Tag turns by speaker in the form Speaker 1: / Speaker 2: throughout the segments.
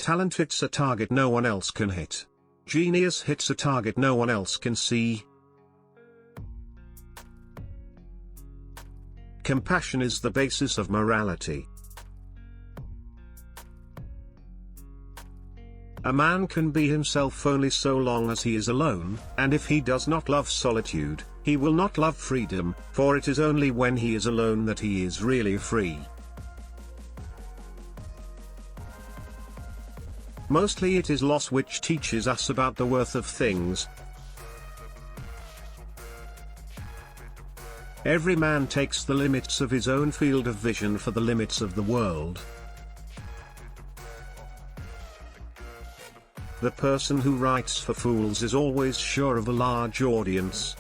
Speaker 1: Talent hits a target no one else can hit. Genius hits a target no one else can see. Compassion is the basis of morality. A man can be himself only so long as he is alone, and if he does not love solitude, he will not love freedom, for it is only when he is alone that he is really free. Mostly it is loss which teaches us about the worth of things. Every man takes the limits of his own field of vision for the limits of the world. The person who writes for fools is always sure of a large audience.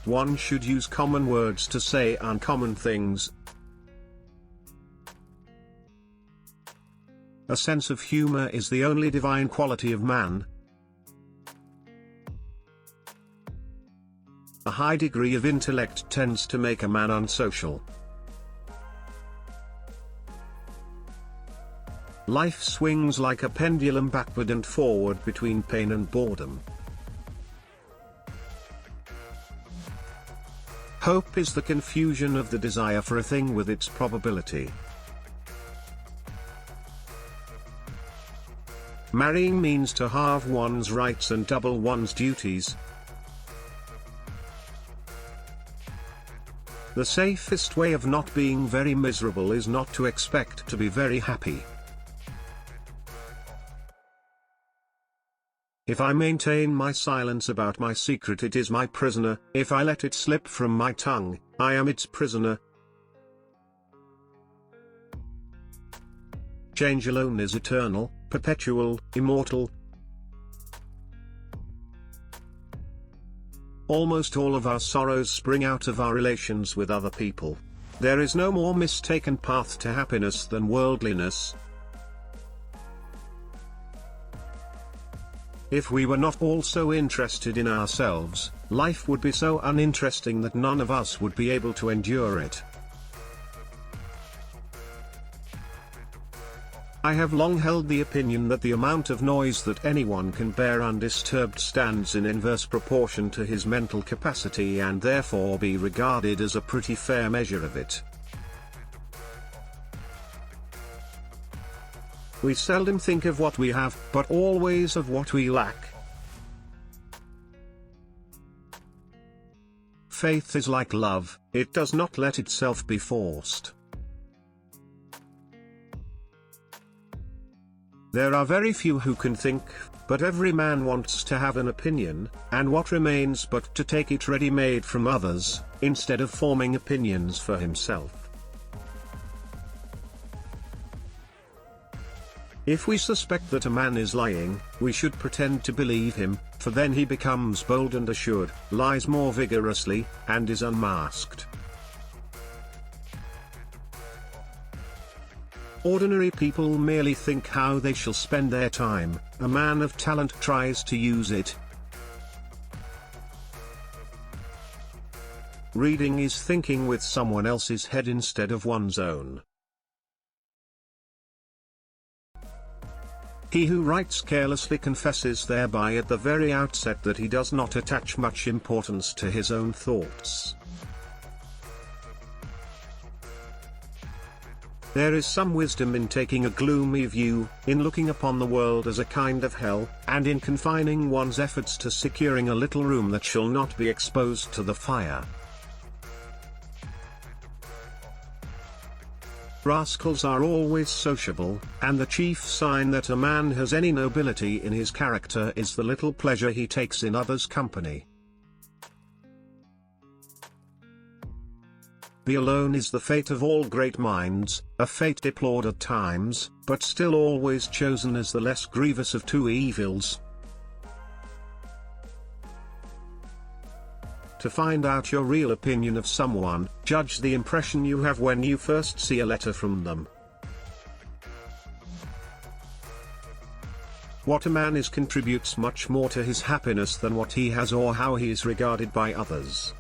Speaker 1: One should use common words to say uncommon things. A sense of humor is the only divine quality of man. A high degree of intellect tends to make a man unsocial. Life swings like a pendulum backward and forward between pain and boredom. Hope is the confusion of the desire for a thing with its probability. Marrying means to halve one's rights and double one's duties. The safest way of not being very miserable is not to expect to be very happy. If I maintain my silence about my secret, it is my prisoner. If I let it slip from my tongue, I am its prisoner. Change alone is eternal, perpetual, immortal. Almost all of our sorrows spring out of our relations with other people. There is no more mistaken path to happiness than worldliness. If we were not all so interested in ourselves, life would be so uninteresting that none of us would be able to endure it. I have long held the opinion that the amount of noise that anyone can bear undisturbed stands in inverse proportion to his mental capacity and therefore be regarded as a pretty fair measure of it. We seldom think of what we have, but always of what we lack. Faith is like love, it does not let itself be forced. There are very few who can think, but every man wants to have an opinion, and what remains but to take it ready-made from others, instead of forming opinions for himself. If we suspect that a man is lying, we should pretend to believe him, for then he becomes bold and assured, lies more vigorously, and is unmasked. Ordinary people merely think how they shall spend their time, a man of talent tries to use it. Reading is thinking with someone else's head instead of one's own. He who writes carelessly confesses thereby at the very outset that he does not attach much importance to his own thoughts. There is some wisdom in taking a gloomy view, in looking upon the world as a kind of hell, and in confining one's efforts to securing a little room that shall not be exposed to the fire. Rascals are always sociable, and the chief sign that a man has any nobility in his character is the little pleasure he takes in others' company. Be alone is the fate of all great minds, a fate deplored at times, but still always chosen as the less grievous of two evils. To find out your real opinion of someone, judge the impression you have when you first see a letter from them. What a man is contributes much more to his happiness than what he has or how he is regarded by others.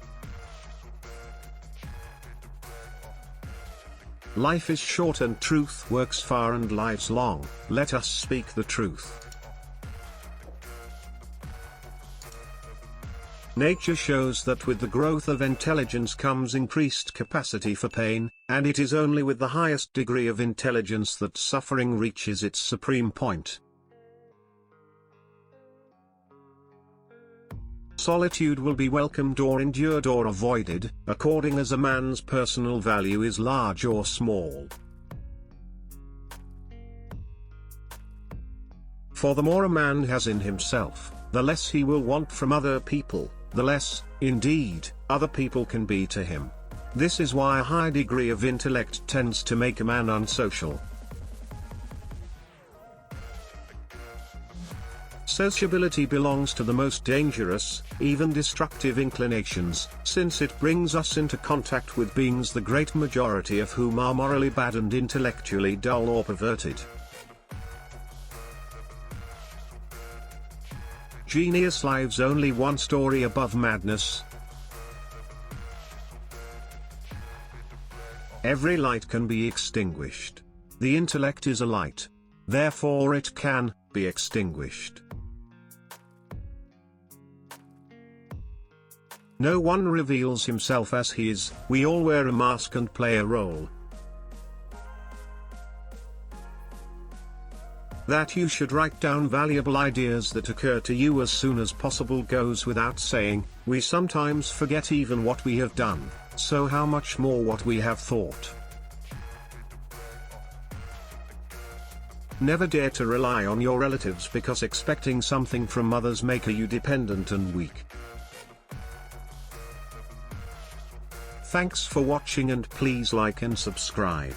Speaker 1: Life is short and truth works far and lives long. Let us speak the truth. Nature shows that with the growth of intelligence comes increased capacity for pain, and it is only with the highest degree of intelligence that suffering reaches its supreme point. Solitude will be welcomed or endured or avoided, according as a man's personal value is large or small. For the more a man has in himself, the less he will want from other people, the less, indeed, other people can be to him. This is why a high degree of intellect tends to make a man unsocial. Sociability belongs to the most dangerous, even destructive inclinations, since it brings us into contact with beings the great majority of whom are morally bad and intellectually dull or perverted. Genius lives only one story above madness. Every light can be extinguished. The intellect is a light. Therefore it can be extinguished. No one reveals himself as he is, we all wear a mask and play a role. That you should write down valuable ideas that occur to you as soon as possible goes without saying. We sometimes forget even what we have done, so how much more what we have thought. Never dare to rely on your relatives, because expecting something from others make you dependent and weak. Thanks for watching, and please like and subscribe.